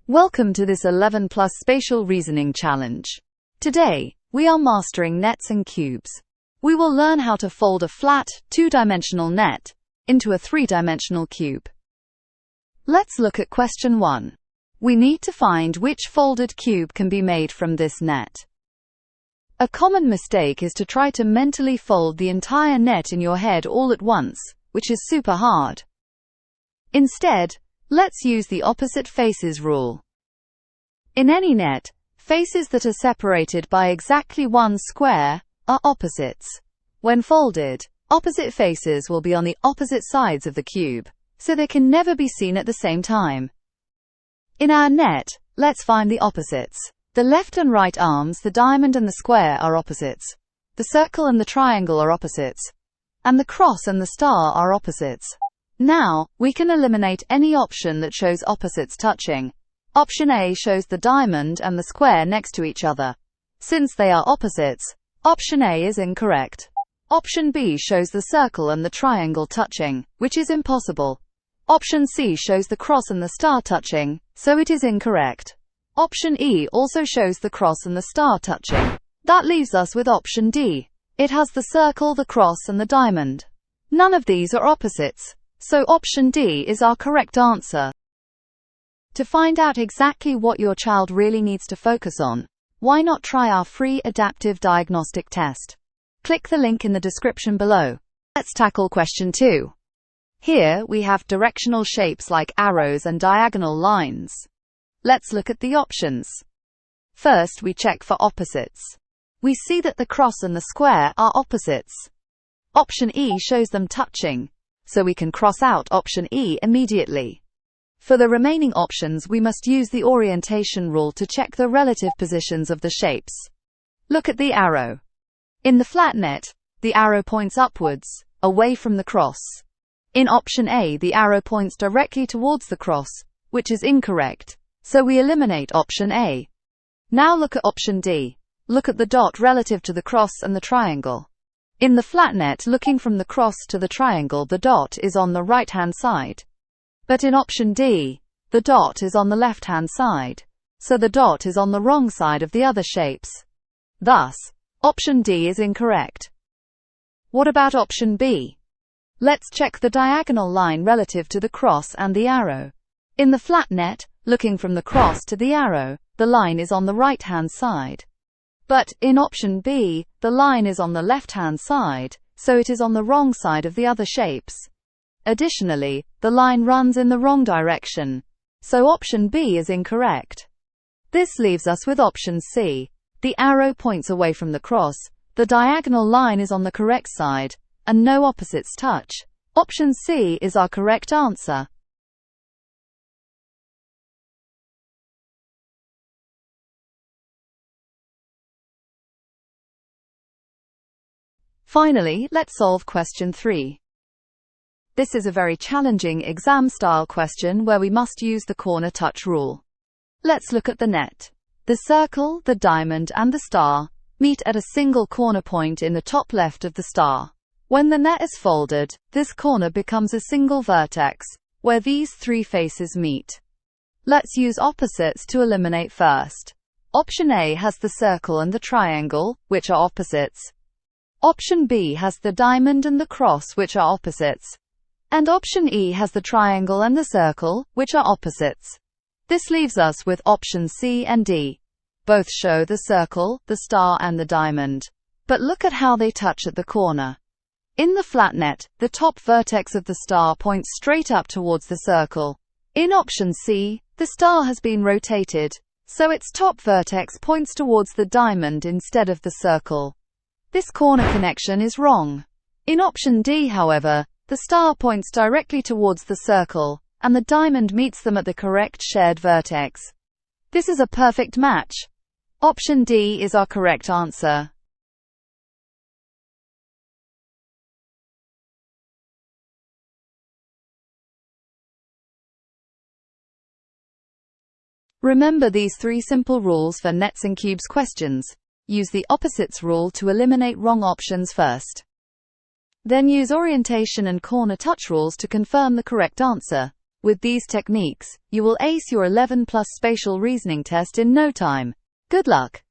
Welcome to this 11 Plus Spatial Reasoning Challenge. Today, we are mastering nets and cubes. We will learn how to fold a flat, two-dimensional net into a three-dimensional cube. Let's look at question 1. We need to find which folded cube can be made from this net. A common mistake is to try to mentally fold the entire net in your head all at once, which is super hard. Instead, let's use the opposite faces rule. In any net, faces that are separated by exactly one square are opposites. When folded, opposite faces will be on the opposite sides of the cube, so they can never be seen at the same time. In our net, let's find the opposites. The left and right arms, the diamond and the square, are opposites. The circle and the triangle are opposites. And the cross and the star are opposites. Now, we can eliminate any option that shows opposites touching. Option A shows the diamond and the square next to each other. Since they are opposites, option A is incorrect. Option B shows the circle and the triangle touching, which is impossible. Option C shows the cross and the star touching, so it is incorrect. Option E also shows the cross and the star touching. That leaves us with option D. It has the circle, the cross, and the diamond. None of these are opposites, so option D is our correct answer. To find out exactly what your child really needs to focus on, why not try our free adaptive diagnostic test? Click the link in the description below. Let's tackle question 2. Here we have directional shapes like arrows and diagonal lines. Let's look at the options. First, we check for opposites. We see that the cross and the square are opposites. Option E shows them touching, so we can cross out option E immediately. For the remaining options, we must use the orientation rule to check the relative positions of the shapes. Look at the arrow. In the flat net, the arrow points upwards, away from the cross. In option A, the arrow points directly towards the cross, which is incorrect, so we eliminate option A. Now look at option D. Look at the dot relative to the cross and the triangle. In the flat net, looking from the cross to the triangle, the dot is on the right-hand side. But in option D, the dot is on the left-hand side, so the dot is on the wrong side of the other shapes. Thus, option D is incorrect. What about option B? Let's check the diagonal line relative to the cross and the arrow. In the flat net, looking from the cross to the arrow, the line is on the right-hand side. But in option B, the line is on the left-hand side, so it is on the wrong side of the other shapes. Additionally, the line runs in the wrong direction, so option B is incorrect. This leaves us with option C. The arrow points away from the cross, the diagonal line is on the correct side, and no opposites touch. Option C is our correct answer. Finally, let's solve question 3. This is a very challenging exam-style question where we must use the corner touch rule. Let's look at the net. The circle, the diamond, and the star meet at a single corner point in the top left of the star. When the net is folded, this corner becomes a single vertex, where these three faces meet. Let's use opposites to eliminate first. Option A has the circle and the triangle, which are opposites. Option B has the diamond and the cross, which are opposites. And option E has the triangle and the circle, which are opposites. This leaves us with option C and D. Both show the circle, the star, and the diamond. But look at how they touch at the corner. In the flat net, the top vertex of the star points straight up towards the circle. In option C, the star has been rotated, so its top vertex points towards the diamond instead of the circle. This corner connection is wrong. In option D, however, the star points directly towards the circle, and the diamond meets them at the correct shared vertex. This is a perfect match. Option D is our correct answer. Remember these 3 simple rules for nets and cubes questions. Use the opposites rule to eliminate wrong options first. Then use orientation and corner touch rules to confirm the correct answer. With these techniques, you will ace your 11 plus spatial reasoning test in no time. Good luck!